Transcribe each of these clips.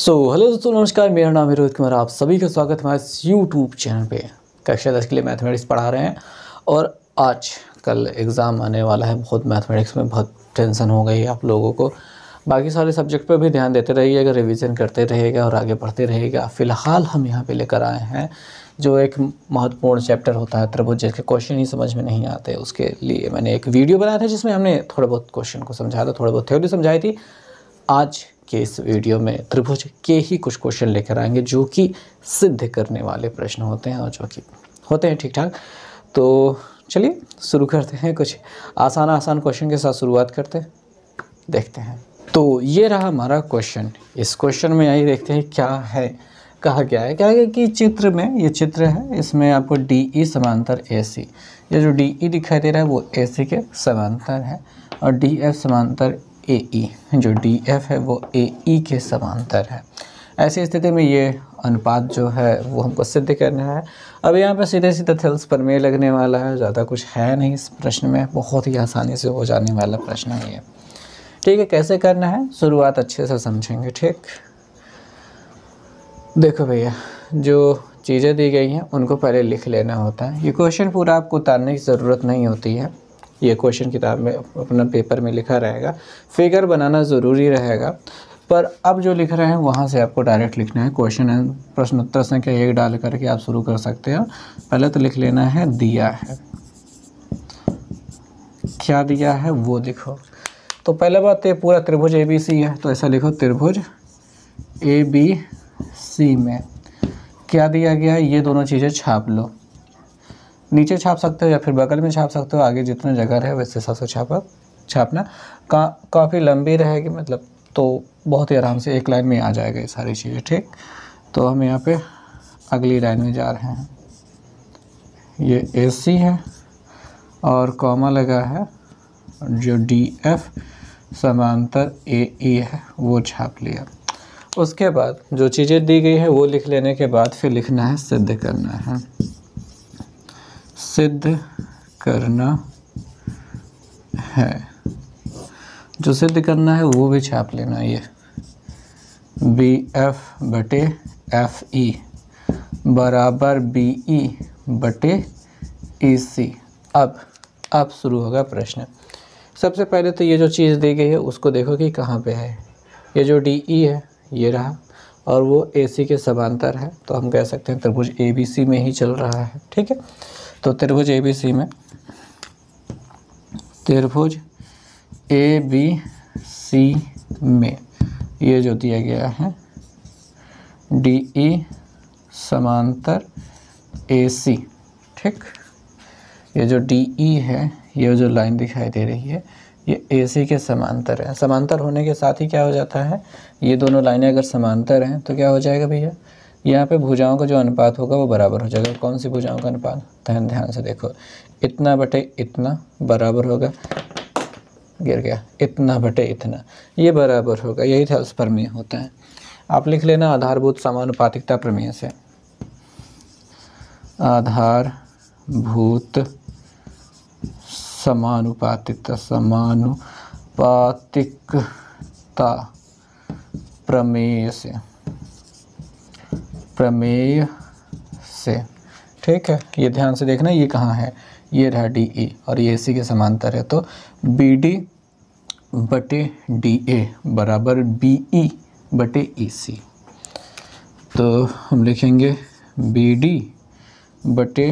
Hello दोस्तों, नमस्कार। मेरा नाम है रोहित कुमार। आप सभी का स्वागत है हमारे यूट्यूब चैनल पे। कक्षा 10 के लिए मैथमेटिक्स पढ़ा रहे हैं और आज कल एग्ज़ाम आने वाला है। बहुत मैथमेटिक्स में बहुत टेंशन हो गई है आप लोगों को। बाकी सारे सब्जेक्ट पे भी ध्यान देते रहिएगा, रिवीजन करते रहिएगा और आगे बढ़ते रहिएगा। फ़िलहाल हम यहाँ पे लेकर आए हैं जो एक महत्वपूर्ण चैप्टर होता है त्रिभुज, जिसके क्वेश्चन ही समझ में नहीं आते। उसके लिए मैंने एक वीडियो बनाया था जिसमें हमने थोड़ा बहुत क्वेश्चन को समझाया था, थोड़ा बहुत थ्योरी समझाई थी। आज के इस वीडियो में त्रिभुज के ही कुछ क्वेश्चन लेकर आएंगे जो कि सिद्ध करने वाले प्रश्न होते हैं और जो कि होते हैं ठीक ठाक। तो चलिए शुरू करते हैं। कुछ आसान क्वेश्चन के साथ शुरुआत करते हैं, देखते हैं। तो ये रहा हमारा क्वेश्चन। इस क्वेश्चन में आइए देखते हैं क्या है, कहा गया है। क्या है कि चित्र में, ये चित्र है, इसमें आपको DE समांतर AC, ये जो DE दिखाई दे रहा है वो AC के समांतर है और DF समांतर AE, जो DF है वो AE के समांतर है। ऐसी स्थिति में ये अनुपात जो है वो हमको सिद्ध करना है। अब यहाँ पे सीधे सीधे थेल्स प्रमेय लगने वाला है, ज़्यादा कुछ है नहीं इस प्रश्न में, बहुत ही आसानी से हो जाने वाला प्रश्न है ये। ठीक है, कैसे करना है शुरुआत अच्छे से समझेंगे। ठीक, देखो भैया, जो चीज़ें दी गई हैं उनको पहले लिख लेना होता है। ये क्वेश्चन पूरा आपको उतारने की ज़रूरत नहीं होती है, ये क्वेश्चन किताब में अपना पेपर में लिखा रहेगा। फिगर बनाना ज़रूरी रहेगा, पर अब जो लिख रहे हैं वहाँ से आपको डायरेक्ट लिखना है। क्वेश्चन प्रश्न उत्तर संख्या 1 डाल करके आप शुरू कर सकते हो। पहले तो लिख लेना है दिया है, क्या दिया है वो लिखो। तो पहले बात ये पूरा त्रिभुज ABC है, तो ऐसा लिखो त्रिभुज ABC में क्या दिया गया है, ये दोनों चीज़ें छाप लो। नीचे छाप सकते हो या फिर बगल में छाप सकते हो, आगे जितना जगह है वैसे हिसाब से छापना। काफ़ी लंबी रहेगी, मतलब तो बहुत ही आराम से एक लाइन में आ जाएगा ये सारी चीज़ें। ठीक, तो हम यहाँ पे अगली लाइन में जा रहे हैं। ये AC है और कॉमा लगा है, जो DF समांतर AE है वो छाप लिया। उसके बाद जो चीज़ें दी गई है वो लिख लेने के बाद फिर लिखना है सिद्ध करना है। सिद्ध करना है, जो सिद्ध करना है वो भी छाप लेना। ये BF बटे FE बराबर BE बटे EC। अब शुरू होगा प्रश्न। सबसे पहले तो ये जो चीज़ दी गई है उसको देखो कि कहाँ पे है। ये जो DE है ये रहा और वो AC के समांतर है, तो हम कह सकते हैं त्रिभुज ABC में ही चल रहा है। ठीक है, तो त्रिभुज ABC में ये जो दिया गया है DE समांतर AC। ठीक, ये जो DE है, ये जो लाइन दिखाई दे रही है ये AC के समांतर है। समांतर होने के साथ ही क्या हो जाता है, ये दोनों लाइनें अगर समांतर हैं तो क्या हो जाएगा भैया, यहाँ पे भुजाओं का जो अनुपात होगा वो बराबर हो जाएगा। कौन सी भुजाओं का अनुपात, ध्यान से देखो, इतना बटे इतना बराबर होगा, गिर गया, इतना बटे इतना, ये बराबर होगा। यही थेल्स प्रमेय होता है। आप लिख लेना आधारभूत समानुपातिकता प्रमेय से। आधारभूत समानुपातिकता प्रमेय से। ठीक है, ये ध्यान से देखना, ये कहाँ है, ये रहा DE और ये AC के समांतर है, तो BD बटे DA बराबर BE बटे EC। तो हम लिखेंगे BD बटे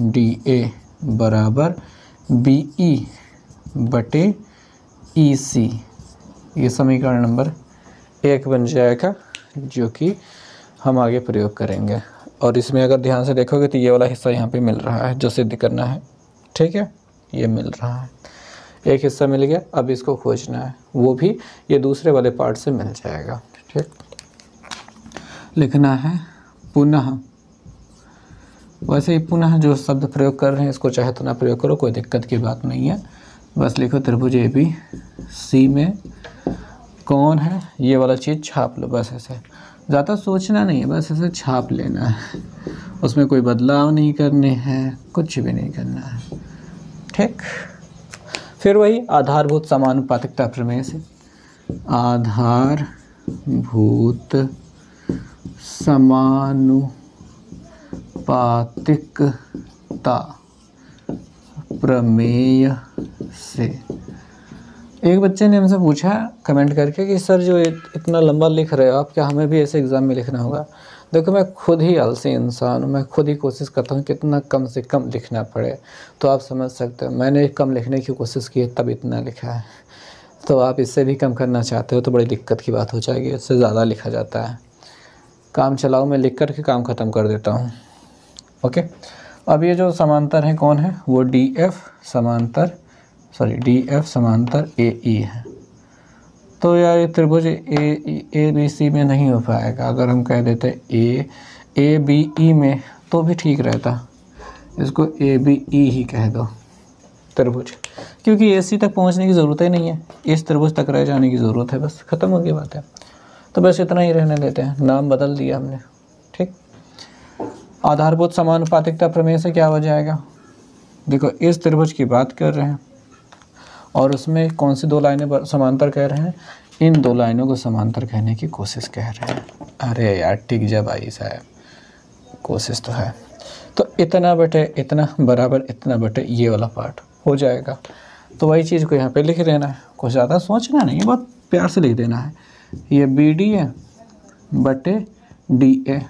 DA बराबर BE बटे EC। ये समीकरण नंबर 1 बन जाएगा, जो कि हम आगे प्रयोग करेंगे। और इसमें अगर ध्यान से देखोगे तो ये वाला हिस्सा यहाँ पे मिल रहा है जो सिद्ध करना है। ठीक है, ये मिल रहा है, एक हिस्सा मिल गया। अब इसको खोजना है, वो भी ये दूसरे वाले पार्ट से मिल जाएगा। ठीक, लिखना है पुनः। वैसे ही पुनः जो शब्द प्रयोग कर रहे हैं इसको चाहे तो ना प्रयोग करो, कोई दिक्कत की बात नहीं है। बस लिखो त्रिभुज ABC में कौन है, ये वाला चीज़ छाप लो। बस ऐसे, ज़्यादा सोचना नहीं है, बस ऐसे छाप लेना है। उसमें कोई बदलाव नहीं करने हैं, कुछ भी नहीं करना है। ठीक, फिर वही आधारभूत समानुपातिकता प्रमेय से। आधारभूत समानुपातिकता प्रमेय से। एक बच्चे ने हमसे पूछा कमेंट करके कि सर जो इतना लंबा लिख रहे हो आप, क्या हमें भी ऐसे एग्ज़ाम में लिखना होगा? देखो मैं खुद ही आलसी इंसान हूँ, मैं खुद ही कोशिश करता हूँ कितना कम से कम लिखना पड़े, तो आप समझ सकते हो मैंने कम लिखने की कोशिश की है तब इतना लिखा है। तो आप इससे भी कम करना चाहते हो तो बड़ी दिक्कत की बात हो जाएगी, इससे ज़्यादा लिखा जाता है। काम चलाओ, मैं लिख कर के काम ख़त्म कर देता हूँ। ओके, अब ये जो समांतर है कौन है? वो डी एफ समांतर ए ई है। तो यार ये त्रिभुज ए बी सी में नहीं हो पाएगा। अगर हम कह देते ए बी ई में तो भी ठीक रहता, इसको ए बी ई ही कह दो त्रिभुज, क्योंकि ए सी तक पहुंचने की ज़रूरत ही नहीं है, इस त्रिभुज तक रह जाने की ज़रूरत है, बस ख़त्म हो गई बात है। तो बस इतना ही रहने देते हैं, नाम बदल दिया हमने। ठीक, आधारभूत समानुपातिकता प्रमेय से क्या हो जाएगा? देखो इस त्रिभुज की बात कर रहे हैं और उसमें कौन सी दो लाइनें समांतर कह रहे हैं? इन दो लाइनों को समांतर कहने की कोशिश कह रहे हैं। अरे यार टिक जा भाई साहब, कोशिश तो है। तो इतना बटे इतना बराबर इतना बटे ये वाला पार्ट हो जाएगा। तो वही चीज़ को यहाँ पे लिख देना है, कुछ ज़्यादा सोचना नहीं है, बहुत प्यार से लिख देना है। ये बी डी है बटे डी ए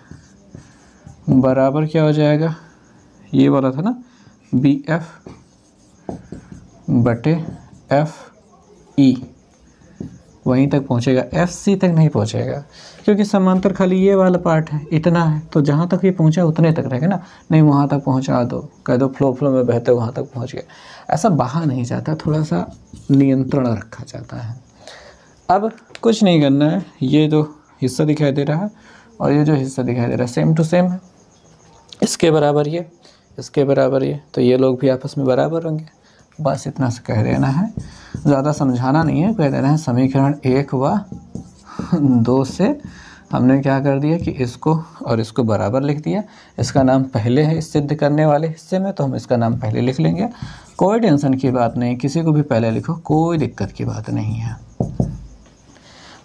बराबर क्या हो जाएगा? ये वाला था ना, बी एफ बटे एफ ई, वहीं तक पहुँचेगा, एफ सी तक नहीं पहुँचेगा, क्योंकि समांतर खाली ये वाला पार्ट है, इतना है। तो जहाँ तक ये पहुँचा उतने तक रहेगा ना, नहीं वहाँ तक पहुँचा दो, कह दो फ्लो में बहते वहाँ तक पहुँच गया। ऐसा बहा नहीं जाता, थोड़ा सा नियंत्रण रखा जाता है। अब कुछ नहीं करना है, ये जो हिस्सा दिखाई दे रहा है और ये जो हिस्सा दिखाई दे रहा है सेम टू सेम है, इसके बराबर ये, इसके बराबर ये, तो ये लोग भी आपस में बराबर होंगे। बस इतना से कह देना है, ज़्यादा समझाना नहीं है, कह देना है समीकरण 1 व 2 से हमने क्या कर दिया कि इसको और इसको बराबर लिख दिया। इसका नाम पहले है इस सिद्ध करने वाले हिस्से में, तो हम इसका नाम पहले लिख लेंगे, कोई टेंशन की बात नहीं, किसी को भी पहले लिखो, कोई दिक्कत की बात नहीं है।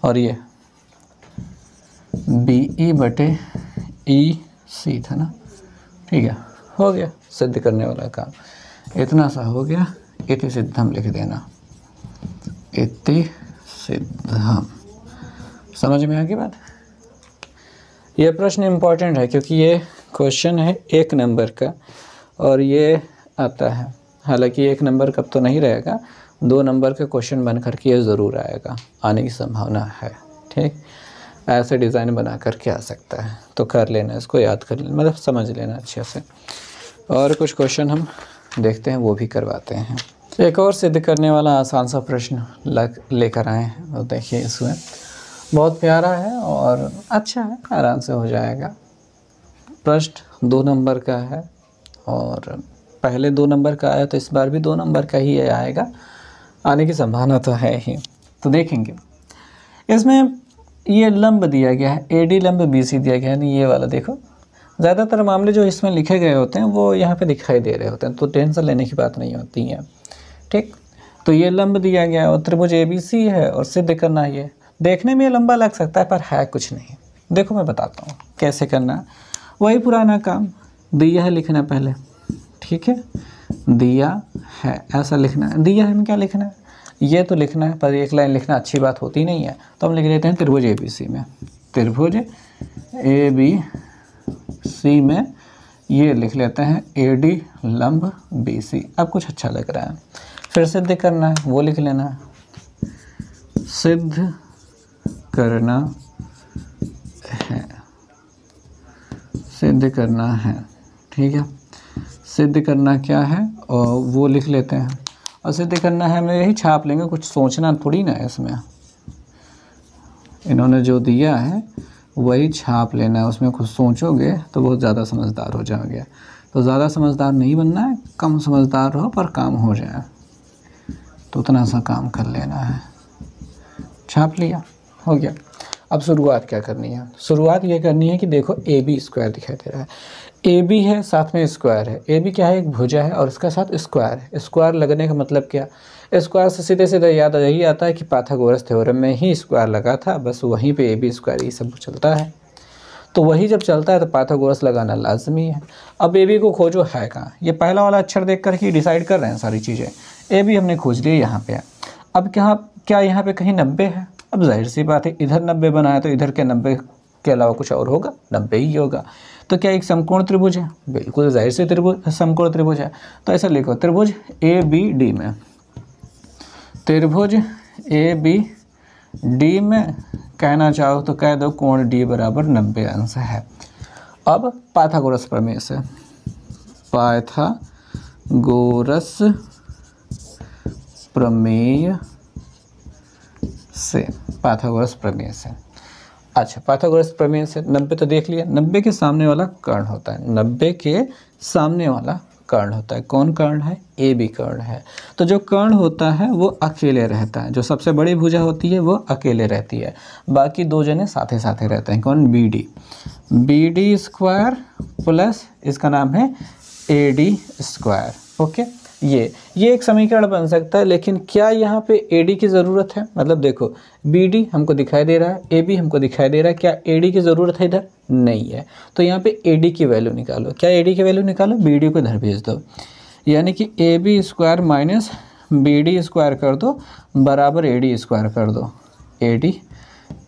और ये बी ई बटे ई सी था ना, ठीक है, हो गया सिद्ध करने वाला काम, इतना सा हो गया। इति सिद्धम लिख देना, इति सिद्धम। समझ में आ गई बात? ये प्रश्न इम्पॉर्टेंट है क्योंकि ये क्वेश्चन है 1 नंबर का और ये आता है, हालांकि 1 नंबर कब तो नहीं रहेगा, 2 नंबर का क्वेश्चन बन करके ये ज़रूर आएगा, आने की संभावना है। ठीक, ऐसे डिज़ाइन बना करके आ सकता है, तो कर लेना, इसको याद कर लेना, मतलब समझ लेना अच्छे से। और कुछ क्वेश्चन हम देखते हैं, वो भी करवाते हैं। एक और सिद्ध करने वाला आसान सा प्रश्न लेकर आए हैं, तो देखिए इसमें बहुत प्यारा है और अच्छा है, आराम से हो जाएगा। प्रश्न 2 नंबर का है और पहले 2 नंबर का आया तो इस बार भी 2 नंबर का ही आएगा, आने की संभावना तो है ही। तो देखेंगे इसमें ये लंब दिया गया है, एडी लंब बीसी दिया गया है, नहीं ये वाला देखो, ज़्यादातर मामले जो इसमें लिखे गए होते हैं वो यहाँ पे दिखाई दे रहे होते हैं, तो टेंशन लेने की बात नहीं होती है। ठीक, तो ये लंब दिया गया है और त्रिभुज ABC है और सिद्ध करना है। ये देखने में लंबा लग सकता है पर है कुछ नहीं। देखो मैं बताता हूँ कैसे करना है, वही पुराना काम, दिया है लिखना है पहले, ठीक है, दिया है ऐसा लिखना है। दिया है में क्या लिखना है? ये तो लिखना है, पर एक लाइन लिखना अच्छी बात होती नहीं है, तो हम लिख लेते हैं त्रिभुज ABC में, त्रिभुज ABC में ये लिख लेते हैं AD लंब BC। अब कुछ अच्छा लग रहा है, फिर सिद्ध करना है, वो लिख लेना है, सिद्ध करना है, सिद्ध करना है, ठीक है, सिद्ध करना क्या है और वो लिख लेते हैं। और सिद्ध करना है मैं यही छाप लेंगे, कुछ सोचना थोड़ी ना है इसमें, इन्होंने जो दिया है वही छाप लेना है, उसमें कुछ सोचोगे तो बहुत ज़्यादा समझदार हो जाओगे। तो ज़्यादा समझदार नहीं बनना है, कम समझदार रहो पर काम हो जाए, तो उतना सा काम कर लेना है। छाप लिया, हो गया। अब शुरुआत क्या करनी है? शुरुआत ये करनी है कि देखो AB स्क्वायर दिखाई दे रहा है, AB है साथ में स्क्वायर है, AB क्या है? एक भुजा है और इसका साथ स्क्वायर है। स्क्वायर लगने का मतलब क्या? स्क्वायर से सीधे सीधे याद यही आता है कि पाइथागोरस थ्योरम में ही स्क्वायर लगा था, बस वहीं पे AB स्क्वायर ये सब चलता है। तो वही जब चलता है तो पाइथागोरस लगाना लाजमी है। अब ए बी को खोजो है कहाँ, ये पहला वाला अक्षर देख कर ही डिसाइड कर रहे हैं सारी चीज़ें। ए बी हमने खोज लिया यहाँ पे है। अब क्या यहाँ पे कहीं 90 है? अब जाहिर सी बात है, इधर 90 बनाया तो इधर के 90 के अलावा कुछ और होगा? 90 ही होगा। तो क्या एक समकोण त्रिभुज है? बिल्कुल जाहिर से त्रिभुज, समकोण त्रिभुज है। तो ऐसा लिखो, त्रिभुज ए बी डी में, त्रिभुज ए बी डी में कहना चाहो तो कह दो कोण डी बराबर 90 अंश है। अब पाइथागोरस प्रमेय से, पाइथागोरस प्रमेय से, पाइथागोरस प्रमेय से। अच्छा, पाइथागोरस प्रमेय से 90 तो देख लिया। 90 के सामने वाला कर्ण होता है, 90 के सामने वाला कर्ण होता है। कौन कर्ण है? ए बी कर्ण है। तो जो कर्ण होता है वो अकेले रहता है, जो सबसे बड़ी भुजा होती है वो अकेले रहती है, बाकी दो जने साथे साथे रहते हैं। कौन? B D, B D square plus इसका नाम है ए डी स्क्वायर। ओके, ये एक समीकरण बन सकता है। लेकिन क्या यहाँ पे ए डी की ज़रूरत है? मतलब देखो, बी डी हमको दिखाई दे रहा है, ए बी हमको दिखाई दे रहा है, क्या ए डी की ज़रूरत है? इधर नहीं है। तो यहाँ पे ए डी की वैल्यू निकालो। क्या ए डी की वैल्यू निकालो? बी डी को इधर भेज दो, यानी कि A B square minus B D square कर दो बराबर ए डी स्क्वायर कर दो, ए डी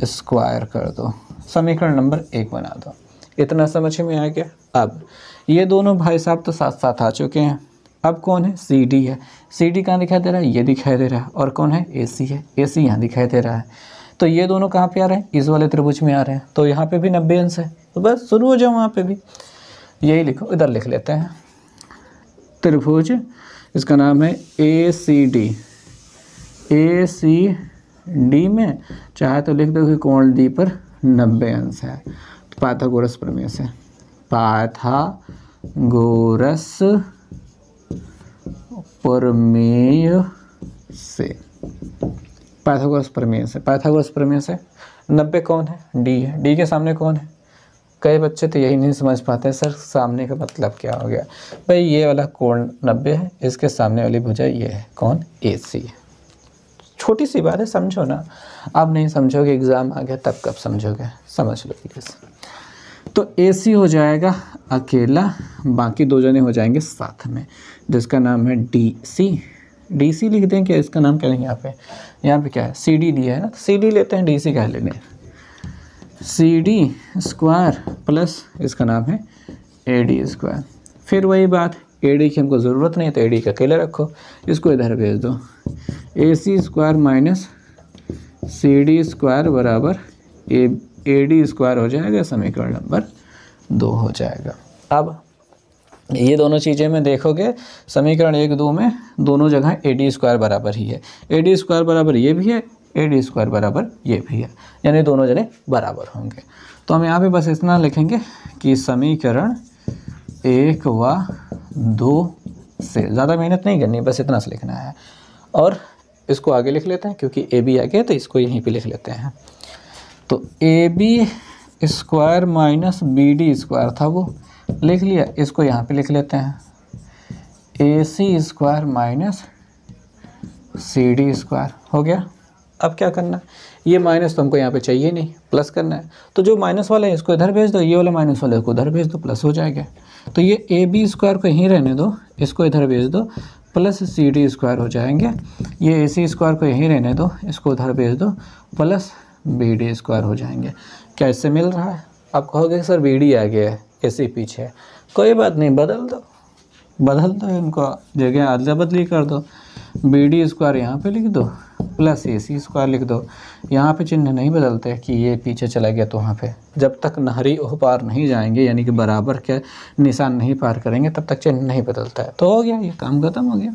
स्क्वायर कर दो। समीकरण नंबर 1 बना दो। इतना समझ में आ गया? अब ये दोनों भाई साहब तो साथ साथ आ चुके हैं। अब कौन है? सी डी है। सी डी कहाँ दिखाई दे रहा है? ये दिखाई दे रहा है। और कौन है? ए सी है। ए सी यहाँ दिखाई दे रहा है। तो ये दोनों कहाँ पे आ रहे हैं? इस वाले त्रिभुज में आ रहे हैं। तो यहाँ पे भी 90 अंश है। तो बस शुरू हो जाओ, वहाँ पे भी यही लिखो। इधर लिख लेते हैं त्रिभुज, इसका नाम है ए सी डी। ए सी डी में चाहे तो लिख दो कि कोण डी पर 90 अंश है। तो पाइथागोरस प्रमेय से, पाइथागोरस प्रमेय से, पाइथागोरस प्रमेय से, पाइथागोरस प्रमेय से 90 कौन है? डी है। डी के सामने कौन है? कई बच्चे तो यही नहीं समझ पाते सर सामने का मतलब क्या हो गया। भाई ये वाला कोण 90 है, इसके सामने वाली भुजा ये है। कौन? ए सी। छोटी सी बात है, समझो ना। आप नहीं समझोगे, एग्ज़ाम आ गया तब कब समझोगे? समझ लो प्लीज़। तो ए सी हो जाएगा अकेला, बाकी दो जने हो जाएंगे साथ में, जिसका नाम है डी सी। डी सी लिख दें क्या? इसका नाम क्या है? यहाँ पे क्या है? सी डी दिया है ना, तो सी डी लेते हैं, डी सी कह लेंगे। सी डी स्क्वायर प्लस इसका नाम है ए डी स्क्वायर। फिर वही बात, ए डी की हमको ज़रूरत नहीं है तो ए डी का अकेले रखो, इसको इधर भेज दो। A C square minus C D square बराबर ए डी स्क्वायर हो जाएगा। समीकरण नंबर 2 हो जाएगा। अब ये दोनों चीज़ें में देखोगे, समीकरण 1 2 में दोनों जगह ए डी स्क्वायर बराबर ही है। ए डी स्क्वायर बराबर ये भी है, ए डी स्क्वायर बराबर ये भी है, यानी दोनों जने बराबर होंगे। तो हम यहाँ पे बस इतना लिखेंगे कि समीकरण 1 व 2 से, ज़्यादा मेहनत नहीं करनी, बस इतना से लिखना है। और इसको आगे लिख लेते हैं क्योंकि ए बी आ गया, तो इसको यहीं पे लिख लेते हैं। तो A B square minus B D square था, वो लिख लिया। इसको यहाँ पे लिख लेते हैं, A C square minus C D square हो गया। अब क्या करना है? ये माइनस तो हमको यहाँ पे चाहिए नहीं, प्लस करना है। तो जो माइनस वाला है इसको इधर भेज दो, ये वाला माइनस वाले को उधर भेज दो, प्लस हो जाएगा। तो ये ए बी स्क्वायर को यहीं रहने दो, इसको इधर भेज दो, प्लस सी डी स्क्वायर हो जाएंगे। ये ए सी स्क्वायर को यहीं रहने दो, इसको उधर भेज दो, प्लस बी डी स्क्वायर हो जाएंगे। क्या इससे मिल रहा है? आप कहोगे सर बी डी आ गया है, ए सी पीछे है। कोई बात नहीं, बदल दो इनको, जगह अदला बदली कर दो। बी डी स्क्वायर यहाँ पे लिख दो, प्लस ए सी स्क्वायर लिख दो। यहाँ पे चिन्ह नहीं बदलते कि ये पीछे चला गया तो वहाँ पे, जब तक नहरी ओह पार नहीं जाएंगे, यानी कि बराबर के निशान नहीं पार करेंगे, तब तक चिन्ह नहीं बदलता है। तो हो गया, ये काम खत्म हो गया।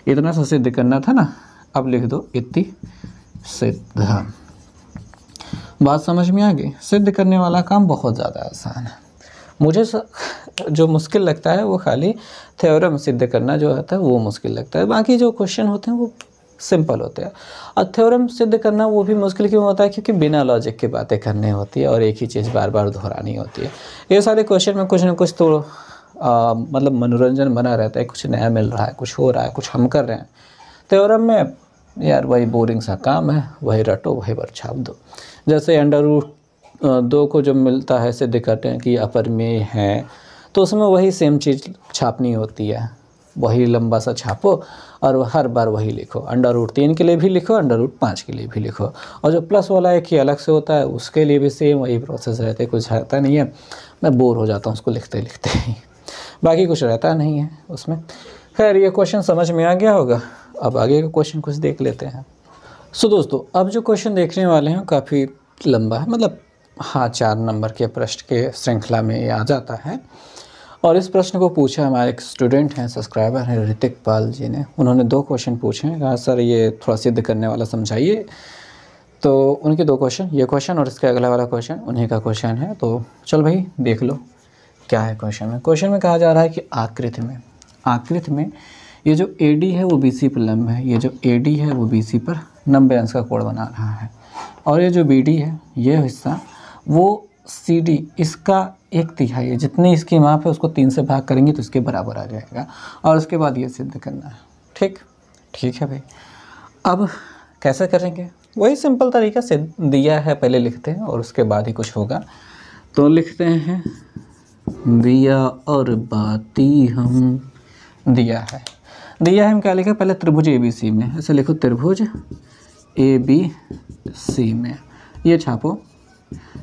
इतना सा सिद्ध करना था ना। अब लिख दो इति सिद्ध। बात समझ में आ गई? सिद्ध करने वाला काम बहुत ज़्यादा आसान है। मुझे जो मुश्किल लगता है वो खाली थ्योरम सिद्ध करना जो होता है वो मुश्किल लगता है, बाकी जो क्वेश्चन होते हैं वो सिंपल होते हैं। और थ्योरम सिद्ध करना वो भी मुश्किल क्यों होता है? क्योंकि बिना लॉजिक की बातें करनी होती है और एक ही चीज़ बार बार दोहरानी होती है। ये सारे क्वेश्चन में कुछ ना कुछ तो मतलब मनोरंजन बना रहता है, कुछ नया मिल रहा है, कुछ हो रहा है, कुछ हम कर रहे हैं। थ्योरम में यार वही बोरिंग सा काम है, वही रटो वही बार छाप दो। जैसे अंडर रूट दो को जब मिलता है सिद्ध करते हैं कि अपरिमेय है, तो उसमें वही सेम चीज़ छापनी होती है, वही लंबा सा छापो और हर बार वही लिखो। √3 के लिए भी लिखो, √5 के लिए भी लिखो। और जो प्लस वाला एक ही अलग से होता है उसके लिए भी सेम वही प्रोसेस रहते, कुछ रहता नहीं है। मैं बोर हो जाता हूँ उसको लिखते लिखते ही, बाकी कुछ रहता नहीं है उसमें। खैर ये क्वेश्चन समझ में आ गया होगा। अब आगे का क्वेश्चन कुछ देख लेते हैं। सो दोस्तों, अब जो क्वेश्चन देखने वाले हैं काफ़ी लंबा है, मतलब हाँ 4 नंबर के प्रश्न के श्रृंखला में ये आ जाता है। और इस प्रश्न को पूछा हमारे एक स्टूडेंट हैं, सब्सक्राइबर हैं ऋतिक पाल जी ने। उन्होंने 2 क्वेश्चन पूछे हैं, कहा सर ये थोड़ा सिद्ध करने वाला समझाइए। तो उनके 2 क्वेश्चन, ये क्वेश्चन और इसके अगला वाला क्वेश्चन उन्हीं का क्वेश्चन है। तो चल भाई देख लो क्या है क्वेश्चन में। क्वेश्चन में कहा जा रहा है कि आकृति में ये जो AD है वो BC पर लंब है, ये जो AD है वो BC पर 90 अंश का कोण बना रहा है। और ये जो BD है ये हिस्सा वो CD इसका 1/3 है, जितनी इसकी माप है उसको 3 से भाग करेंगे तो इसके बराबर आ जाएगा। और उसके बाद ये सिद्ध करना है। ठीक है भाई। अब कैसे करेंगे? वही सिंपल तरीका से दिया है, पहले लिखते हैं और उसके बाद ही कुछ होगा। तो लिखते हैं दिया और बाती हम दिया है हम क्या लिखा? पहले त्रिभुज ABC में, ऐसे लिखो त्रिभुज ABC में ये छापो।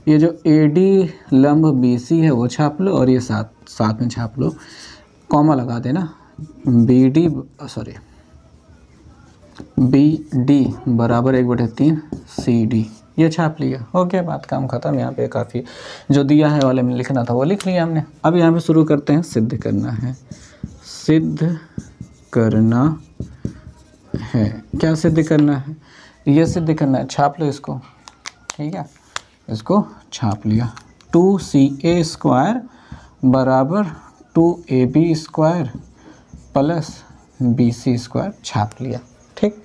ये जो AD लंब BC है वो छाप लो और ये साथ में छाप लो, कॉमा लगा देना। BD बराबर 1/3 CD ये छाप लिया, हो गया, बात काम खत्म। यहाँ पे काफ़ी जो दिया है वाले में लिखना था वो लिख लिया हमने। अब यहाँ पे शुरू करते हैं, सिद्ध करना है। क्या सिद्ध करना है? ये सिद्ध करना है, छाप लो इसको, ठीक है, इसको छाप लिया। 2CA² बराबर 2AB² प्लस BC² छाप लिया, ठीक।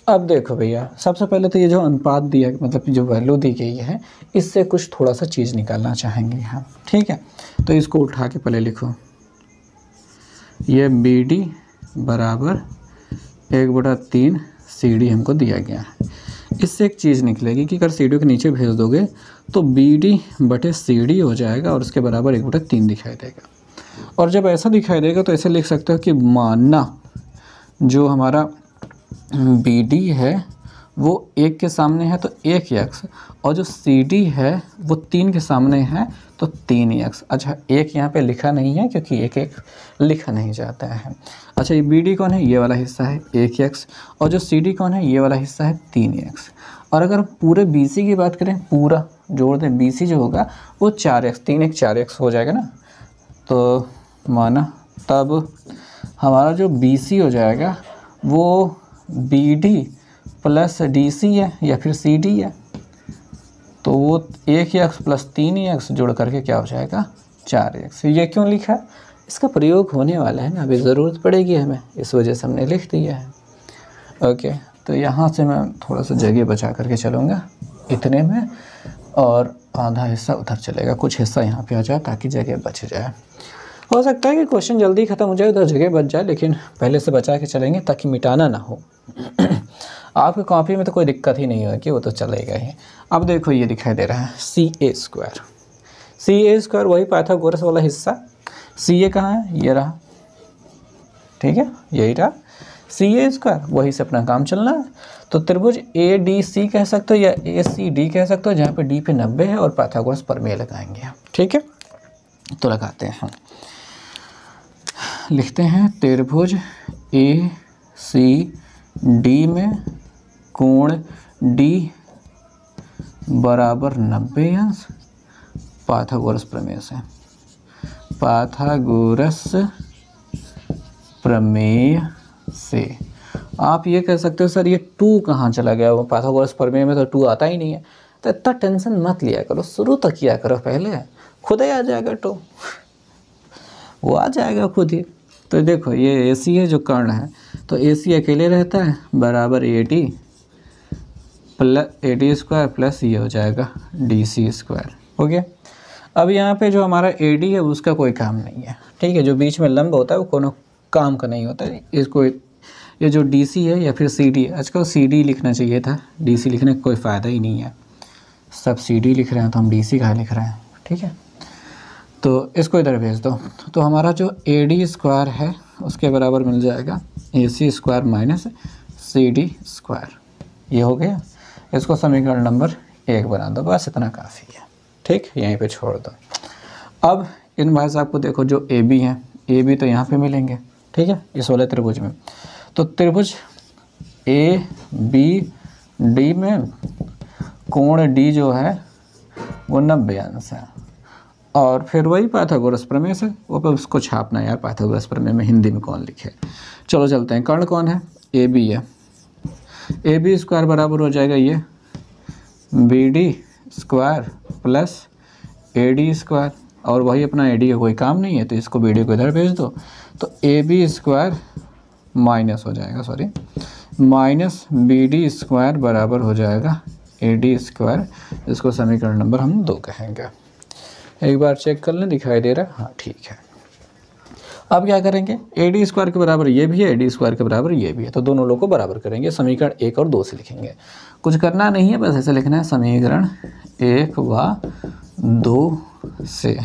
अब देखो भैया, सबसे पहले तो ये जो अनुपात दिया, मतलब जो वैल्यू दी गई है, इससे कुछ थोड़ा सा चीज़ निकालना चाहेंगे हम, ठीक है। तो इसको उठा के पहले लिखो, ये BD बराबर 1/3 CD हमको दिया गया है। इससे एक चीज़ निकलेगी कि अगर CD के नीचे भेज दोगे तो BD/CD हो जाएगा और उसके बराबर 1/3 दिखाई देगा। और जब ऐसा दिखाई देगा तो ऐसे लिख सकते हो कि माना जो हमारा BD है वो 1 के सामने है तो 1x, और जो CD है वो 3 के सामने है तो 3x। अच्छा, 1 यहाँ पे लिखा नहीं है क्योंकि 1 लिखा नहीं जाता है। अच्छा, ये BD कौन है? ये वाला हिस्सा है 1x, और जो CD कौन है? ये वाला हिस्सा है 3x। और अगर पूरे BC की बात करें, पूरा जोड़ दें, BC जो होगा वो 4x, 3x 4x हो जाएगा ना। तो माना तब हमारा जो BC हो जाएगा वो BD प्लस DC है या फिर CD है, तो वो 1x प्लस 3x जोड़ करके क्या हो जाएगा? 4x। ये क्यों लिखा है? इसका प्रयोग होने वाला है ना, अभी ज़रूरत पड़ेगी हमें, इस वजह से हमने लिख दिया है। ओके, तो यहाँ से मैं थोड़ा सा जगह बचा करके चलूँगा इतने में, और आधा हिस्सा उधर चलेगा, कुछ हिस्सा यहाँ पे आ जाए ताकि जगह बच जाए। हो सकता है कि क्वेश्चन जल्दी ख़त्म हो जाए, उधर जगह बच जाए, लेकिन पहले से बचा के चलेंगे ताकि मिटाना ना हो। आपकी कॉपी में तो कोई दिक्कत ही नहीं होगी, वो तो चलेगा ही। अब देखो ये दिखाई दे रहा है CA² वही पाइथागोरस वाला हिस्सा। CA कहाँ है? ये रहा, ठीक है, यही रहा CA², वही से अपना काम चलना है। तो त्रिभुज ADC कह सकते हो या ACD कह सकते हो, जहाँ पे D पे 90 है और पाइथागोरस प्रमेय लगाएंगे हम, ठीक है। तो लगाते हैं हम, लिखते हैं त्रिभुज ACD में कोण D बराबर 90 अंश पाइथागोरस प्रमेय से। पाइथागोरस प्रमेय से आप ये कह सकते हो सर ये 2 कहाँ चला गया? वो पाइथागोरस प्रमेय में तो 2 आता ही नहीं है। तो इतना टेंशन मत लिया करो, शुरू तक किया करो, पहले खुद ही आ जाएगा 2, वो आ जाएगा खुद ही। तो देखो ये AC है जो कर्ण है, तो AC अकेले रहता है बराबर AD प्लस ये हो जाएगा DC², हो गया। अब यहाँ पे जो हमारा AD है उसका कोई काम नहीं है, ठीक है। जो बीच में लंब होता है वो कोनो काम का नहीं होता है। इसको ये जो DC है या फिर CD है, आजकल CD लिखना चाहिए था, DC लिखने का कोई फ़ायदा ही नहीं है। सब सी डी लिख रहे हैं तो हम डी सी का लिख रहे हैं, ठीक है। तो इसको इधर भेज दो, तो हमारा जो ए डी स्क्वायर है उसके बराबर मिल जाएगा A C square minus C D square. ये हो गया, इसको समीकरण नंबर 1 बना दो, बस इतना काफ़ी है, ठीक। यहीं पे छोड़ दो। अब इन भाई साहब को देखो, जो ए बी हैं, ए बी तो यहाँ पे मिलेंगे, ठीक है, इस वाले त्रिभुज में। तो त्रिभुज ए बी डी में कोण डी जो है वो 90 अंश है। और फिर वही पाइथागोरस प्रमेय से, वो पे उसको छापना यार, पाइथागोरस प्रमेय में हिंदी में कौन लिखे। चलो चलते हैं, कर्ण कौन है, ए बी है। ए बी स्क्वायर बराबर हो जाएगा ये B D square plus A D square, और वही अपना ए डी का कोई काम नहीं है तो इसको बी डी को इधर भेज दो, तो ए बी स्क्वायर माइनस हो जाएगा, sorry minus B D square बराबर हो जाएगा ए डी स्क्वायर। इसको समीकरण नंबर हम 2 कहेंगे। एक बार चेक कर लें, दिखाई दे रहा है, हाँ ठीक है। अब क्या करेंगे, ए डी स्क्वायर के बराबर ये भी है, ए डी स्क्वायर के बराबर ये भी है, तो दोनों लोग को बराबर करेंगे। समीकरण 1 और 2 से लिखेंगे, कुछ करना नहीं है, बस ऐसे लिखना है, समीकरण 1 व 2 से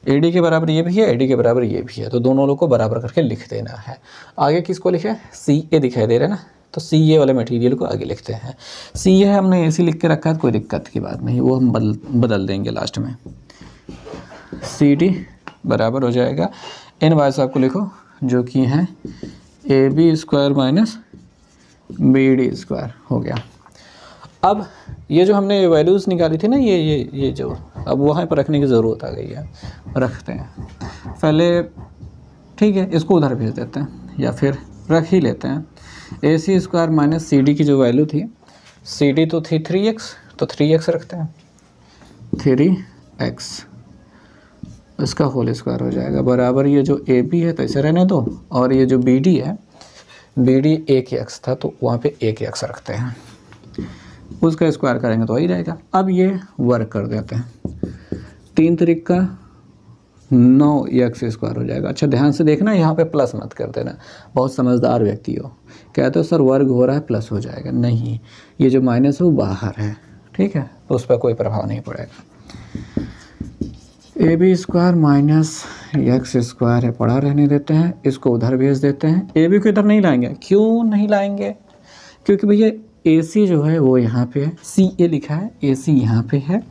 ए डी के बराबर ये भी है, ए डी के बराबर ये भी है, तो दोनों लोग को बराबर करके लिख देना है। आगे किसको लिखे, सी ए दिखाई दे रहा है ना, तो सी ए वाले मटेरियल को आगे लिखते हैं। सी ए हमने ए सी लिख के रखा है, कोई दिक्कत की बात नहीं, वो हम बदल देंगे लास्ट में। सी डी बराबर हो जाएगा, इन भाई साहब को लिखो जो कि हैं A B square minus B D square हो गया। अब ये जो हमने वैल्यूज़ निकाली थी ना, ये जो अब वहाँ पर रखने की ज़रूरत आ गई है, रखते हैं पहले, ठीक है। इसको उधर भेज देते हैं या फिर रख ही लेते हैं। A C square minus C D की जो वैल्यू थी, सी डी तो थी 3x, तो 3x रखते हैं, 3x इसका होल स्क्वायर हो जाएगा बराबर ये जो ए बी है तो इसे रहने दो, और ये जो बी डी है, बी डी 1x था तो वहाँ पे 1x रखते हैं, उसका स्क्वायर करेंगे तो वही रहेगा। अब ये वर्क कर देते हैं, 3 3 का 9x स्क्वायर हो जाएगा। अच्छा ध्यान से देखना, यहाँ पे प्लस मत कर देना, बहुत समझदार व्यक्ति हो, कहते हो सर वर्ग हो रहा है प्लस हो जाएगा, नहीं, ये जो माइनस है वो बाहर है, ठीक है, तो उस पर कोई प्रभाव नहीं पड़ेगा। A B square minus X square है, पड़ा रहने देते हैं, इसको उधर भेज देते हैं। ए बी को इधर नहीं लाएंगे, क्यों नहीं लाएंगे, क्योंकि भैया ए सी जो है वो यहाँ पे है, सी ए लिखा है, ए सी यहाँ पे है,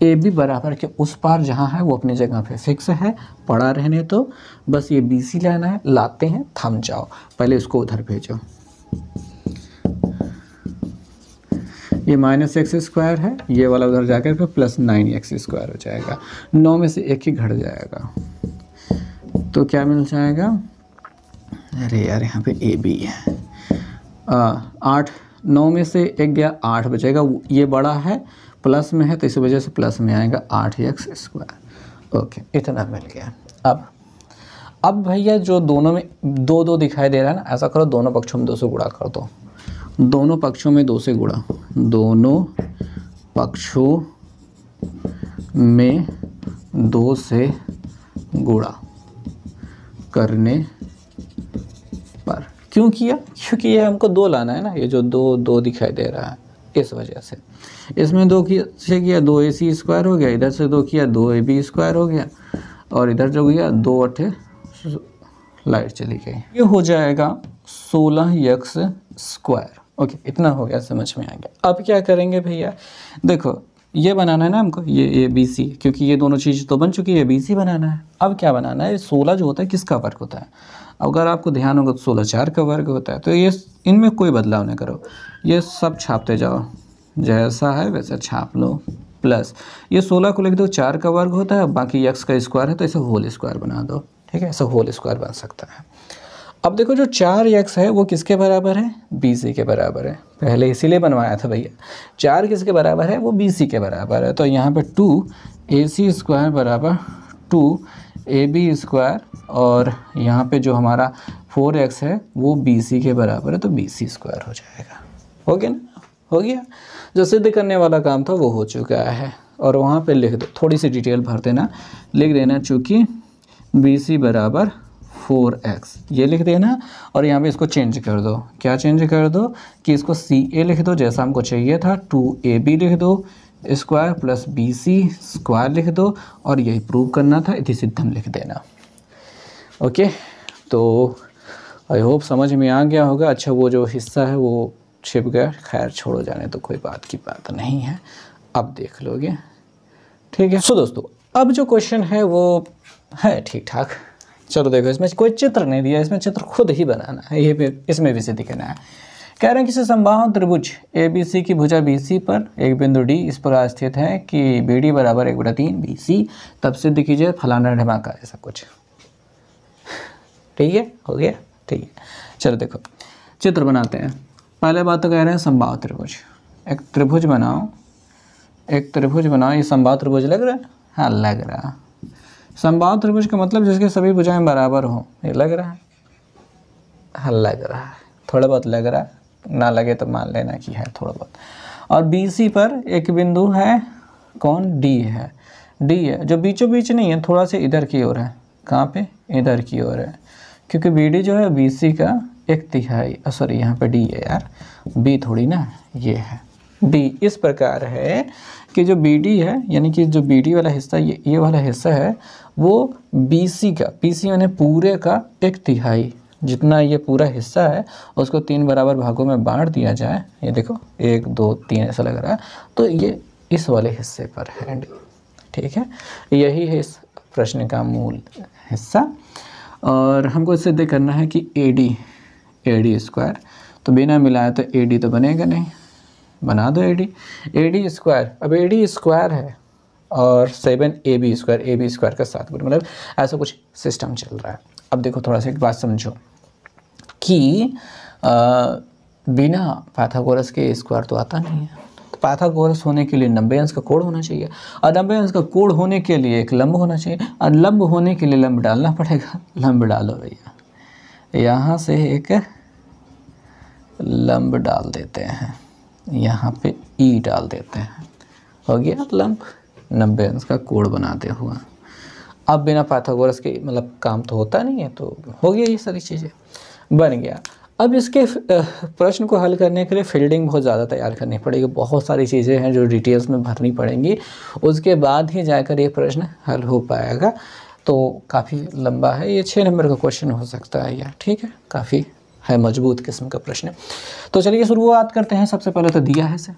ए बी बराबर के उस पार जहाँ है वो अपनी जगह पे फिक्स है, पड़ा रहने तो बस ये बी सी लाना है, लाते हैं, थम जाओ, पहले इसको उधर भेजो। ये माइनस एक्स स्क्वायर है, ये वाला उधर जाकर फिर प्लस 9x स्क्वायर हो जाएगा, 9 में से 1 ही घट जाएगा, तो क्या मिल जाएगा, अरे यार यहाँ पे ए बी है, 8, 9 में से 1 गया, 8 बचेगा, ये बड़ा है प्लस में है तो इस वजह से प्लस में आएगा 8x स्क्वायर। ओके, इतना मिल गया। अब भैया जो दोनों में 2 2 दिखाई दे रहा है ना, ऐसा करो दोनों पक्षों में 2 से गुणा कर दो, दोनों पक्षों में 2 से गुणा, दोनों पक्षों में 2 से गुणा करने पर, क्यों किया, क्योंकि ये हमको 2 लाना है ना, ये जो 2 2 दिखाई दे रहा है इस वजह से, इसमें 2 से किया 2ac स्क्वायर हो गया, इधर से 2 किया 2ab स्क्वायर हो गया, और इधर जो गया 2 8 लाइट चली गई, ये हो जाएगा 16x स्क्वायर। ओके, इतना हो गया, समझ में आ गया। अब क्या करेंगे भैया, देखो ये बनाना है ना हमको, ये BC, क्योंकि ये दोनों चीज़ तो बन चुकी है, BC बनाना है। अब क्या बनाना है, 16 जो होता है किसका वर्ग होता है, अगर आपको ध्यान होगा तो 16 4 का वर्ग होता है, तो ये इनमें कोई बदलाव नहीं करो, ये सब छापते जाओ, जैसा है वैसा छाप लो, प्लस ये 16 को लिख दो 4 का वर्ग होता है, बाकी x का स्क्वायर है तो इसे होल स्क्वायर बना दो, ठीक है, ऐसा होल स्क्वायर बन सकता है। अब देखो जो 4x है वो किसके बराबर है, BC के बराबर है, पहले इसीलिए बनवाया था भैया, 4 किसके बराबर है, वो BC के बराबर है, तो यहाँ पे 2ac स्क्वायर बराबर 2ab स्क्वायर, और यहाँ पे जो हमारा 4x है वो BC के बराबर है, तो BC स्क्वायर हो जाएगा। हो गया ना, हो गया, जो सिद्ध करने वाला काम था वो हो चुका है, और वहाँ पे लिख दो, थोड़ी सी डिटेल भर देना, लिख देना चूँकि BC बराबर 4x, ये लिख देना, और यहाँ पे इसको चेंज कर दो, क्या चेंज कर दो कि इसको CA लिख दो जैसा हमको चाहिए था, 2AB लिख दो, square plus B C square लिख दो और यही प्रूव करना था, इति सिद्धम लिख देना। ओके, तो आई होप समझ में आ गया होगा। अच्छा, वो जो हिस्सा है वो छिप गया, खैर छोड़ो, जाने तो कोई बात की बात नहीं है, अब देख लोगे, ठीक है। सो दोस्तों, अब जो क्वेश्चन है वो है ठीक ठाक। चलो देखो, इसमें कोई चित्र नहीं दिया, इसमें चित्र खुद ही बनाना है, ये इसमें भी सिद्ध करना है। कह रहे हैं किसी समबाहु त्रिभुज ABC की भुजा BC पर एक बिंदु D इस प्रकार स्थित है कि BD बराबर 1/3 BC, तब सिद्ध कीजिए फलाना ढिमाका, ऐसा कुछ। ठीक है, हो गया, ठीक है। चलो देखो, चित्र बनाते हैं। पहले बात तो कह रहे हैं समबाहु त्रिभुज, एक त्रिभुज बनाओ, एक त्रिभुज बनाओ। ये समबाहु त्रिभुज लग रहा है? हाँ लग रहा है। समबाहु त्रिभुज का मतलब जिसके सभी भुजाएं बराबर हों, ये लग रहा है? हाँ लग रहा है, थोड़ा बहुत लग रहा है, ना लगे तो मान लेना कि है थोड़ा बहुत। और BC पर एक बिंदु है, कौन? D है, D है, जो बीचों बीच नहीं है, थोड़ा सा इधर की ओर है। कहाँ पे? इधर की ओर है, क्योंकि BD जो है BC का 1/3, सॉरी यहाँ पे D है यार, B थोड़ी ना, ये है D। इस प्रकार है कि जो BD है, यानी कि जो BD वाला हिस्सा, ये वाला हिस्सा है, वो BC का, BC यानी पूरे का 1/3, जितना ये पूरा हिस्सा है उसको 3 बराबर भागों में बांट दिया जाए। ये देखो 1 2 3 ऐसा लग रहा है, तो ये इस वाले हिस्से पर है D, ठीक है। यही है इस प्रश्न का मूल हिस्सा। और हमको सिद्ध करना है कि AD स्क्वायर, तो बिना मिलाए तो AD तो बनेगा नहीं, बना दो AD स्क्वायर। अब AD स्क्वायर है और 7AB स्क्वायर का 7 गुना, मतलब ऐसा कुछ सिस्टम चल रहा है। अब देखो थोड़ा सा एक बात समझो कि बिना पाइथागोरस के स्क्वायर तो आता नहीं है। तो पाइथागोरस होने के लिए 90 अंश का कोण होना चाहिए, और 90 अंश का कोण होने के लिए एक लंब होना चाहिए, और लंब होने के लिए लंब डालना पड़ेगा। लंब डालो भैया, यहाँ से एक लंब डाल देते हैं, यहाँ पे E डाल देते हैं, हो गया लंब, 90 अंश का कोण बनाते हुआ। अब बिना पाइथागोरस के मतलब काम तो होता नहीं है, तो हो गया, ये सारी चीज़ें बन गया। अब इसके प्रश्न को हल करने के लिए फील्डिंग बहुत ज़्यादा तैयार करनी पड़ेगी, बहुत सारी चीज़ें हैं जो डिटेल्स में भरनी पड़ेंगी, उसके बाद ही जाकर ये प्रश्न हल हो पाएगा। तो काफ़ी लंबा है, ये 6 नंबर का क्वेश्चन हो सकता है यह, ठीक है, काफ़ी है मजबूत किस्म का प्रश्न। तो चलिए शुरुआत करते हैं। सबसे पहले तो दिया है से,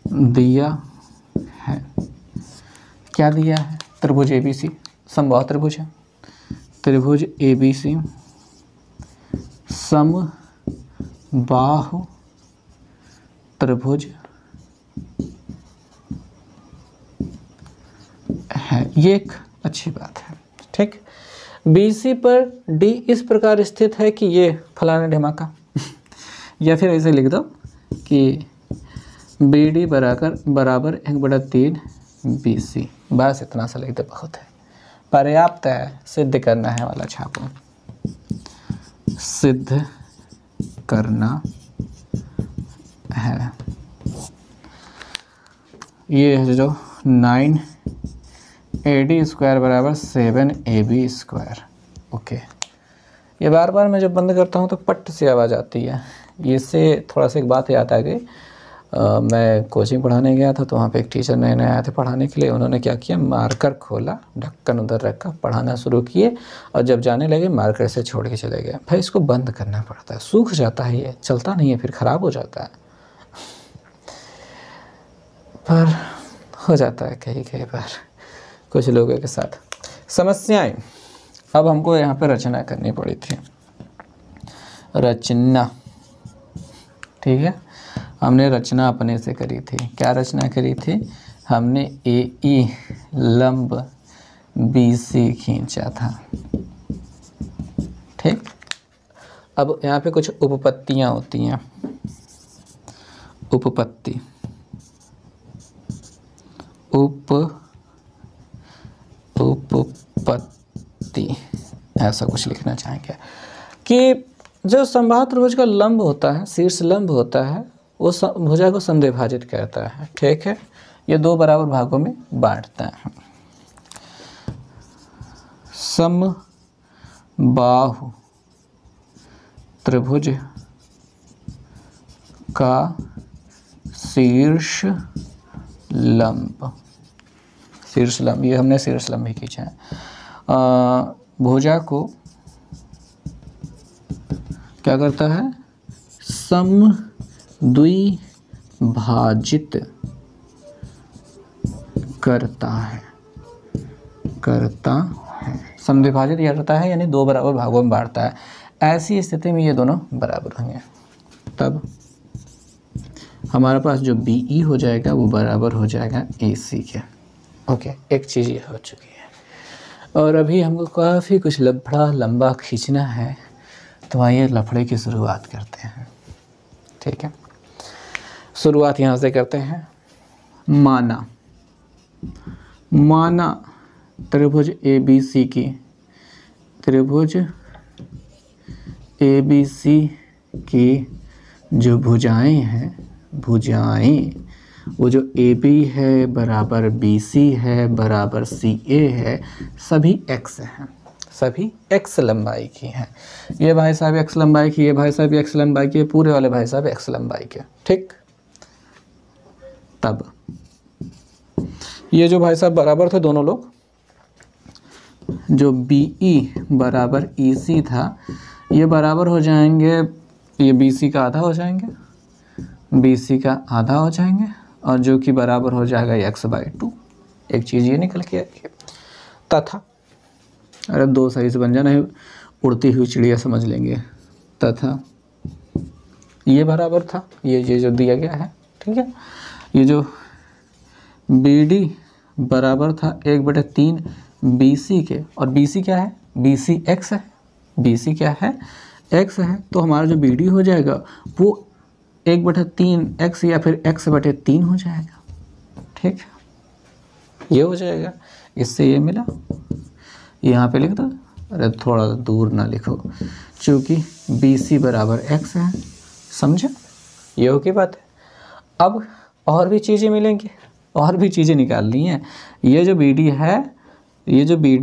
दिया है, क्या दिया है? त्रिभुज ABC, समबाहु त्रिभुज है, त्रिभुज ABC समबाहु त्रिभुज है, ये एक अच्छी बात है, ठीक। BC पर D इस प्रकार स्थित है कि ये फलाना ढिमाका या फिर ऐसे लिख दो कि BD बराबर 1/3 BC, बस इतना सा लिख दो, बहुत है, पर्याप्त है। सिद्ध करना है वाला छापो, सिद्ध करना है। ये है जो 9AD स्क्वायर बराबर 7AB स्क्वायर। ओके, ये बार बार मैं जब बंद करता हूँ तो पट से आवाज़ आती है। इससे थोड़ा सा एक बात याद आ गई, मैं कोचिंग पढ़ाने गया था, तो वहाँ पे एक टीचर नए नए आए थे पढ़ाने के लिए। उन्होंने क्या किया, मार्कर खोला, ढक्कन उधर रखा, पढ़ाना शुरू किए, और जब जाने लगे मार्कर से छोड़ के चले गए। भाई इसको बंद करना पड़ता है, सूख जाता है, ये चलता नहीं है, फिर ख़राब हो जाता है। पर हो जाता है कई बार कुछ लोगों के साथ समस्याएं। अब हमको यहाँ पे रचना करनी पड़ी थी, रचना, ठीक है। हमने रचना अपने से करी थी। क्या रचना करी थी? हमने AE लंब BC खींचा था, ठीक। अब यहाँ पे कुछ उपपत्तियाँ होती हैं, उपपत्ति, उपपत्ति ऐसा कुछ लिखना चाहेंगे कि जो समबाहु त्रिभुज का लंब होता है, शीर्ष लंब होता है, वो भुजा को समद्विभाजित करता है, ठीक है। ये 2 बराबर भागों में बांटता है। समबाहु त्रिभुज का शीर्ष लंब, शीर्ष लंब, ये हमने शीर्ष लंब ही खींचा है। भुजा को क्या करता है, समद्विभाजित करता है, समद्विभाजित यह करता है यानी दो बराबर भागों में बांटता है। ऐसी स्थिति में ये दोनों बराबर होंगे, तब हमारे पास जो BE हो जाएगा वो बराबर हो जाएगा AC के। ओके, एक चीज़ ये हो चुकी है। और अभी हमको काफ़ी कुछ लफड़ा लंबा खींचना है, तो आइए लफड़े की शुरुआत करते हैं। ठीक है, शुरुआत यहाँ से करते हैं। माना त्रिभुज ABC की, त्रिभुज ABC की जो भुजाएं हैं, वो जो AB है बराबर BC है बराबर CA है, सभी x हैं, सभी x लंबाई की हैं। ये भाई साहब x लंबाई की, ये भाई साहब x लंबाई की, पूरे वाले भाई साहब x लंबाई के। ठीक, तब ये जो भाई साहब बराबर थे दोनों लोग, जो BE बराबर EC था, ये बराबर हो जाएंगे, ये BC का आधा हो जाएंगे, BC का आधा हो जाएंगे, और जो कि बराबर हो जाएगा x/2। एक चीज़ ये निकल के आई, तथा, अरे दो सही से बन जाना है, उड़ती हुई चिड़िया समझ लेंगे, तथा ये बराबर था, ये जो दिया गया है। ठीक है, ये जो BD बराबर था 1/3 BC के, और BC क्या है, BC x है, BC क्या है, x है, तो हमारा जो BD हो जाएगा वो 1/3 x या फिर x/3 हो जाएगा। ठीक, ये हो जाएगा, इससे ये मिला, यहाँ पे लिख दो, अरे थोड़ा दूर ना लिखो, क्योंकि BC बराबर x है, समझे, ये हो की बात है। अब और भी चीज़ें मिलेंगी, और भी चीज़ें निकालनी है। ये जो BD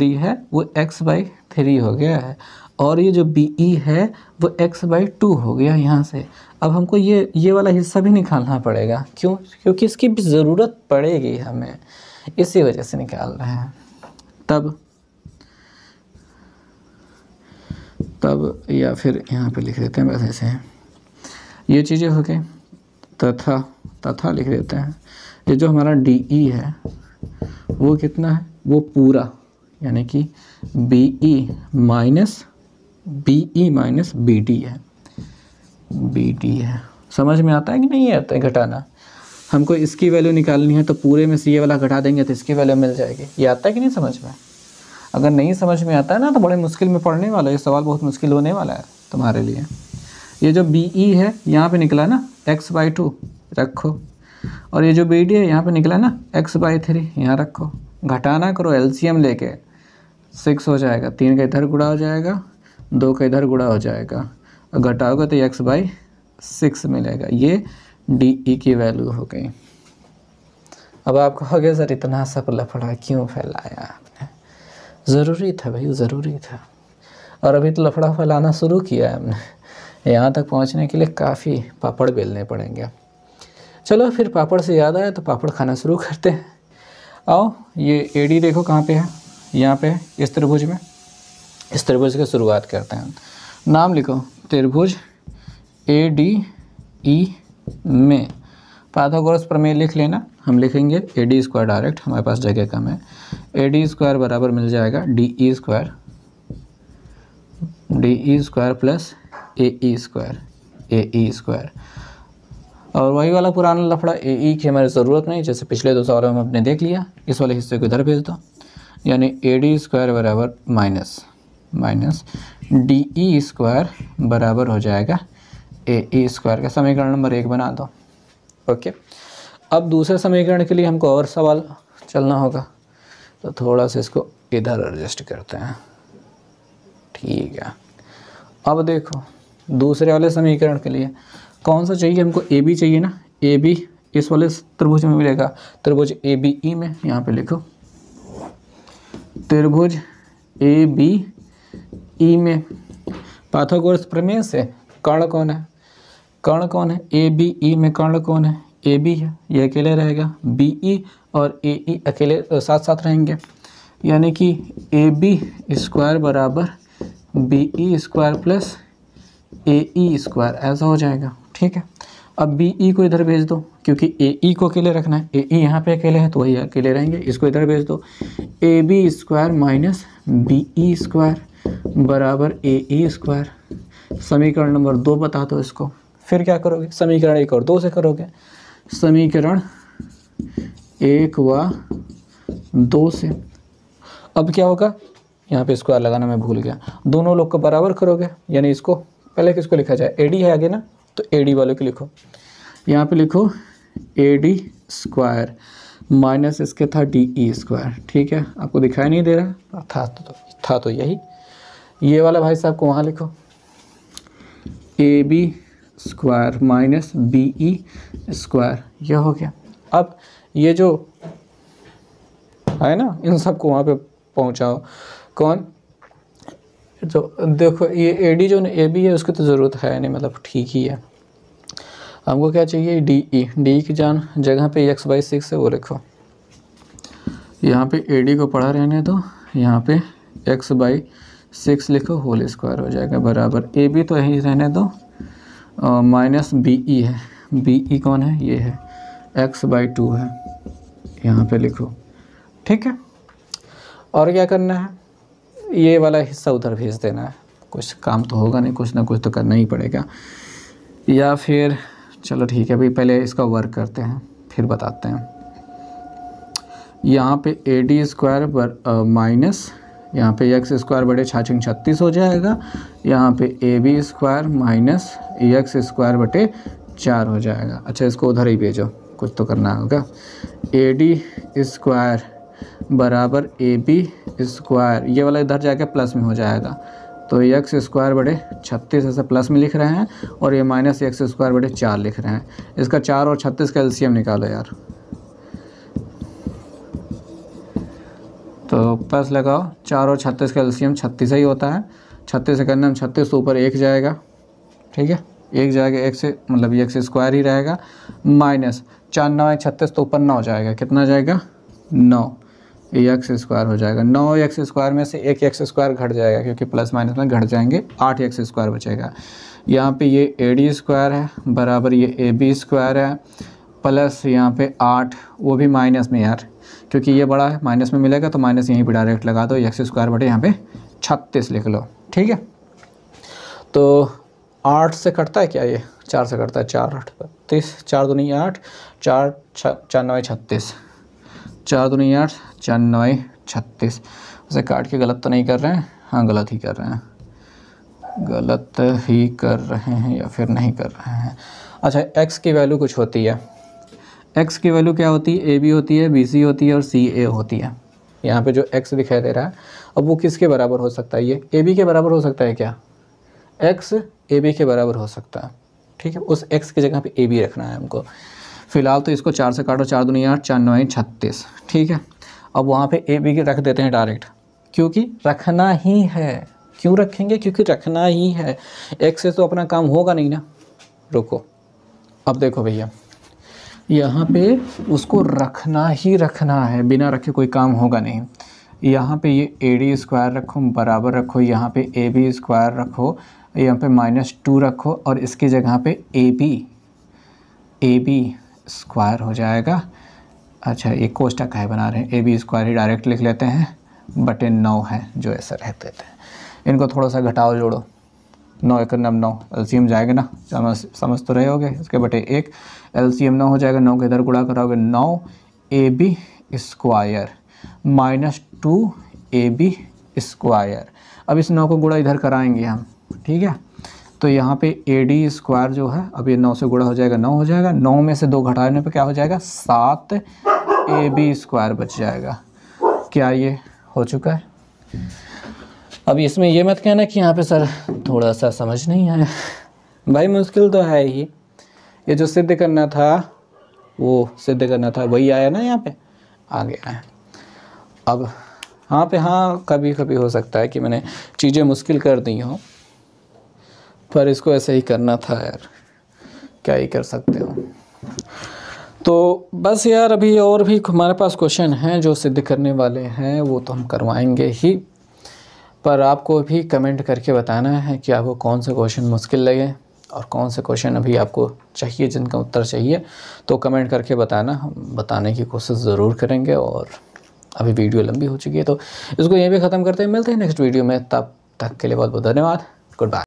है वो x/3 हो गया है, और ये जो BE है वो x/2 हो गया यहाँ से। अब हमको ये वाला हिस्सा भी निकालना पड़ेगा, क्यों, क्योंकि इसकी भी ज़रूरत पड़ेगी हमें, इसी वजह से निकाल रहे हैं। तब या फिर यहाँ पे लिख देते हैं बस ऐसे, ये चीज़ें हो गई, तथा लिख देते हैं। ये जो हमारा DE है वो कितना है, वो पूरा, यानी कि BE माइनस BD है। समझ में आता है कि नहीं आता है घटाना? हमको इसकी वैल्यू निकालनी है, तो पूरे में से ये वाला घटा देंगे तो इसकी वैल्यू मिल जाएगी। ये आता है कि नहीं समझ में? अगर नहीं समझ में आता है ना, तो बड़े मुश्किल में पढ़ने वाला है, ये सवाल बहुत मुश्किल होने वाला है तुम्हारे लिए। ये जो BE है यहाँ पे निकला ना x/2 रखो, और ये जो BD है यहाँ पे निकला ना x/3 यहाँ रखो। घटाना करो, LCM लेके 6 हो जाएगा, 3 का इधर गुणा हो जाएगा, 2 का इधर गुणा हो जाएगा, और घटाओगे तो x/6 मिलेगा। ये DE की वैल्यू हो गई। अब आप कहोगे सर इतना सब लफड़ा क्यों फैलाया आपने? ज़रूरी था भाई, ज़रूरी था। और अभी तो लफड़ा फैलाना शुरू किया है हमने। यहाँ तक पहुँचने के लिए काफ़ी पापड़ बेलने पड़ेंगे। चलो फिर पापड़ से याद आया तो पापड़ खाना शुरू करते हैं। आओ, ये AD देखो कहाँ पे है, यहाँ पे इस त्रिभुज में। इस त्रिभुज की शुरुआत करते हैं। नाम लिखो, त्रिभुज ADE में पाइथागोरस प्रमेय लिख लेना। हम लिखेंगे AD² डायरेक्ट, हमारे पास जगह कम है। AD² बराबर मिल जाएगा DE² प्लस AE²। और वही वाला पुराना लफड़ा, AE की हमारी ज़रूरत नहीं, जैसे पिछले 2 सवालों में हमने देख लिया। इस वाले हिस्से को इधर भेज दो, यानी AD² बराबर माइनस DE² बराबर हो जाएगा AE² का समीकरण नंबर 1 बना दो। ओके, अब दूसरे समीकरण के लिए हमको और सवाल चलना होगा, तो थोड़ा सा इसको इधर एडजस्ट करते हैं। ठीक है, अब देखो दूसरे वाले समीकरण के लिए कौन सा चाहिए हमको? AB चाहिए ना, AB इस वाले त्रिभुज में मिलेगा, त्रिभुज ABE में। यहाँ पे लिखो त्रिभुज ABE में पाइथागोरस प्रमेय से कर्ण कौन है? ABE में कर्ण कौन है? ए बी है, ये अकेले रहेगा, बी ई और ए ई अकेले साथ साथ रहेंगे, यानी कि ए बी स्क्वायर बराबर बी ई स्क्वायर प्लस ए ई स्क्वायर, ऐसा हो जाएगा। ठीक है, अब बी ई को इधर भेज दो, क्योंकि ए ई को अकेले रखना है, ए ई यहाँ पे अकेले है तो वही अकेले रहेंगे, इसको इधर भेज दो। A B square minus B E square बराबर ए ई स्क्वायर, समीकरण नंबर 2 बता दो इसको। फिर क्या करोगे, समीकरण 1 और 2 से करोगे, समीकरण 1 व 2 से। अब क्या होगा, यहाँ पे स्क्वायर लगाना मैं भूल गया, दोनों लोग को बराबर करोगे, यानी इसको पहले किसको लिखा जाए, ए डी है आगे ना, तो ए डी वालों को लिखो, यहाँ पे लिखो ए डी स्क्वायर माइनस इसके था डी ई स्क्वायर। ठीक है, आपको दिखाई नहीं दे रहा, था तो यही, ये वाला भाई साहब को वहाँ लिखो, A B square minus B E square, यह हो गया। अब ये जो है ना, इन सबको वहाँ पे पहुँचाओ, कौन जो देखो ये ए डी जो ए बी है उसकी तो ज़रूरत है नहीं, मतलब ठीक ही है। हमको क्या चाहिए, डी ई की जगह पे x/6 है वो लिखो, यहाँ पे ए डी को पढ़ा रहने दो, यहाँ पे x/6 लिखो, होल स्क्वायर हो जाएगा बराबर ए बी तो यहीं रहने दो, माइनस बी ई है, बी ई कौन है, ये है x/2 है, यहाँ पे लिखो। ठीक है, और क्या करना है, ये वाला हिस्सा उधर भेज देना है, कुछ काम तो होगा नहीं, कुछ ना कुछ तो करना ही पड़ेगा। या फिर चलो ठीक है भाई, पहले इसका वर्क करते हैं फिर बताते हैं। यहाँ पे ए डी स्क्वायर माइनस यहाँ पे एक्स स्क्वायर बटे 36 हो जाएगा, यहाँ पे A B square minus X square बटे 4 हो जाएगा। अच्छा, इसको उधर ही भेजो, कुछ तो करना होगा। ए डी स्क्वायर बराबर ए बी स्क्वायर, ये वाला इधर जाके प्लस में हो जाएगा, तो एक्स स्क्वायर बटे 36 ऐसे प्लस में लिख रहे हैं, और ये माइनस एक्स स्क्वायर बटे 4 लिख रहे हैं। इसका 4 और 36 का एलसीएम निकालो यार, तो प्लस लगाओ, 4 और 36 का एलसीएम 36 ही होता है, 36 से करने में 36 तो ऊपर 1 जाएगा। ठीक है, 1 जाएगा, 1 से मतलब एक्स स्क्वायर ही रहेगा, माइनस 4 9 36 तो ऊपर 9 जाएगा, कितना जाएगा 9, एक्स स्क्वायर हो जाएगा। 9 एक्स स्क्वायर में से 1 एक्स स्क्वायर घट जाएगा, क्योंकि प्लस माइनस में घट जाएंगे, 8 एक्स स्क्वायर बचेगा। यहाँ पे ये ए डी स्क्वायर है बराबर ये ए बी स्क्वायर है, प्लस यहाँ पे 8, वो भी माइनस में यार, क्योंकि ये बड़ा है माइनस में मिलेगा, तो माइनस यहीं पे डायरेक्ट लगा दो, एक्स स्क्वायर बटे यहाँ पे 36 लिख लो। ठीक है, तो 8 से कटता है क्या, ये 4 से कटता है, 4 8 32, 4 दूनी 8, 4 9 36, 4 दूनी 8, 4 9 36। उसे काट के गलत तो नहीं कर रहे हैं, हाँ गलत ही कर रहे हैं, गलत ही कर रहे हैं या फिर नहीं कर रहे हैं। अच्छा, x की वैल्यू कुछ होती है, x की वैल्यू क्या होती है, ए बी होती है, बी सी होती है और सी ए होती है। यहाँ पे जो x दिखाई दे रहा है, अब वो किसके बराबर हो सकता है, ये ए बी के बराबर हो सकता है क्या, x ए बी के बराबर हो सकता है। ठीक है, उस x की जगह पे ए बी रखना है हमको। फिलहाल तो इसको 4 से काटो, 4 दूनी 8, 4 9 36। ठीक है, अब वहाँ पे ए बी के रख देते हैं डायरेक्ट, क्योंकि रखना ही है। क्यों रखेंगे, क्योंकि रखना ही है, x से तो अपना काम होगा नहीं ना। रुको, अब देखो भैया, यहाँ पे उसको रखना ही रखना है, बिना रखे कोई काम होगा नहीं। यहाँ पे ये ए डी स्क्वायर रखो बराबर रखो, यहाँ पे ए बी स्क्वायर रखो, यहाँ पे -2 रखो, और इसकी जगह पे ए बी स्क्वायर हो जाएगा। अच्छा, एक कोष्टक है बना रहे हैं, ए बी स्क्वायर ही डायरेक्ट लिख लेते हैं, बटे 9 है जो ऐसा रह देते हैं। इनको थोड़ा सा घटाओ जोड़ो, 9 1 9 एलसीएम जाएगा ना, समझ तो रहे होगे। इसके बटे 1 एलसीएम 9 हो जाएगा, 9 के इधर गुणा कराओगे 9 A B square -2 A B square. अब इस 9 को गुणा इधर कराएंगे हम, ठीक है। तो यहाँ पे ए डी स्क्वायर जो है, अब ये 9 से गुणा हो जाएगा 9 हो जाएगा, 9 में से 2 घटाने पे क्या हो जाएगा 7 ए बी स्क्वायर बच जाएगा। क्या ये हो चुका है? अब इसमें ये मत कहना कि यहाँ पे सर थोड़ा सा समझ नहीं आया। भाई मुश्किल तो है ही, ये जो सिद्ध करना था वो सिद्ध करना था वही आया ना, यहाँ पे आ गया है। अब यहाँ पे हाँ कभी कभी हो सकता है कि मैंने चीज़ें मुश्किल कर दी हों, पर इसको ऐसे ही करना था यार, क्या ही कर सकते हो। तो बस यार अभी और भी हमारे पास क्वेश्चन हैं जो सिद्ध करने वाले हैं, वो तो हम करवाएंगे ही, पर आपको भी कमेंट करके बताना है कि आपको कौन से क्वेश्चन मुश्किल लगे और कौन से क्वेश्चन अभी आपको चाहिए, जिनका उत्तर चाहिए। तो कमेंट करके बताना, हम बताने की कोशिश ज़रूर करेंगे। और अभी वीडियो लंबी हो चुकी है तो इसको यहीं पे ख़त्म करते हैं, मिलते हैं नेक्स्ट वीडियो में। तब तक के लिए बहुत बहुत धन्यवाद। Good bye.